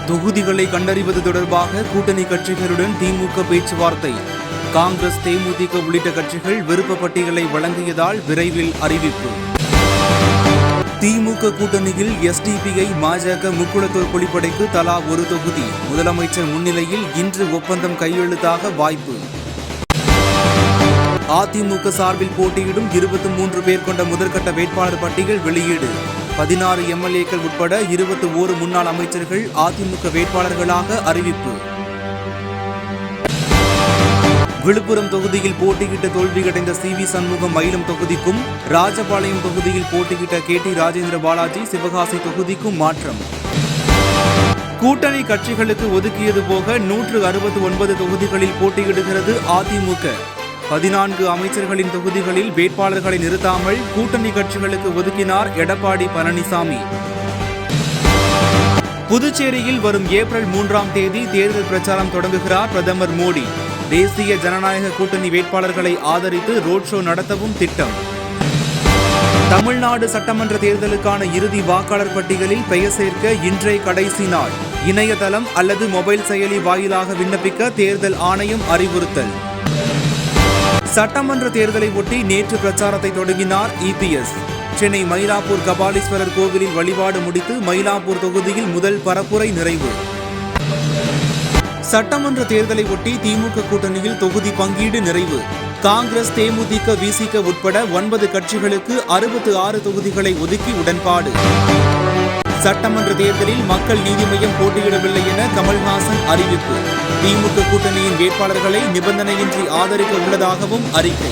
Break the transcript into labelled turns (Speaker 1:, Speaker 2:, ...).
Speaker 1: தொகுதிகளை கண்டறிவது தொடர்பாக கூட்டணி கட்சிகளுடன் திமுக பேச்சுவார்த்தை. காங்கிரஸ், தேமுதிக உள்ளிட்ட கட்சிகள் விருப்ப பட்டியலை வழங்கியதால் விரைவில் அறிவிப்பு. திமுக கூட்டணியில் எஸ்டிபிஐ, பாஜக, முக்குளத்தூர் புலிப்படைக்கு தலா ஒரு தொகுதி. முதலமைச்சர் முன்னிலையில் இன்று ஒப்பந்தம் கையெழுத்தாக வாய்ப்பு. அதிமுக சார்பில் போட்டியிடும் 23 பேர் கொண்ட முதற்கட்ட வேட்பாளர் பட்டியல் வெளியீடு. 16 எம்எல்ஏக்கள் உட்பட 21 முன்னாள் அமைச்சர்கள் அதிமுக வேட்பாளர்களாக அறிவிப்பு. விழுப்புரம் தொகுதியில் போட்டியிட்ட தோல்வியடைந்த சி.வி. சண்முகம் மயிலம் தொகுதிக்கும், ராஜபாளையம் தொகுதியில் போட்டியிட்ட கே.டி. ராஜேந்திர பாலாஜி சிவகாசி தொகுதிக்கும் மாற்றம். கூட்டணி கட்சிகளுக்கு ஒதுக்கியது போக 169 தொகுதிகளில் போட்டியிடுகிறது அதிமுக. 14 அமைச்சர்களின் தொகுதிகளில் வேட்பாளர்களை நிறுத்தாமல் கூட்டணி கட்சிகளுக்கு ஒதுக்கினார் எடப்பாடி பழனிசாமி. புதுச்சேரியில் வரும் ஏப்ரல் 3ஆம் தேதி தேர்தல் பிரச்சாரம் தொடங்குகிறார் பிரதமர் மோடி. தேசிய ஜனநாயக கூட்டணி வேட்பாளர்களை ஆதரித்து ரோட் ஷோ நடத்தவும் திட்டம். தமிழ்நாடு சட்டமன்ற தேர்தலுக்கான இறுதி வாக்காளர் பட்டியலில் பெயர் சேர்க்க இன்றே கடைசி நாள். இணையதளம் அல்லது மொபைல் செயலி வாயிலாக விண்ணப்பிக்க தேர்தல் ஆணையம் அறிவுறுத்தல். சட்டமன்ற தேர்தலை ஒட்டி நேற்று பிரச்சாரத்தை தொடங்கினார் இபிஎஸ். சென்னை மயிலாப்பூர் கபாலீஸ்வரர் கோவிலில் வழிபாடு முடித்து மயிலாப்பூர் தொகுதியில் முதல் பரப்புரை நிறைவு. சட்டமன்ற தேர்தலை ஒட்டி திமுக கூட்டணியில் தொகுதி பங்கீடு நிறைவு. காங்கிரஸ், தேமுதிக, விசிக உட்பட 9 கட்சிகளுக்கு 66 தொகுதிகளை ஒதுக்கி உடன்பாடு. சட்டமன்ற தேர்தலில் மக்கள் நீதி மய்யம் போட்டியிடவில்லை என கமல்ஹாசன் அறிவிப்பு. திமுக கூட்டணியின் வேட்பாளர்களை நிபந்தனையின்றி ஆதரிக்க உள்ளதாகவும் அறிக்கை.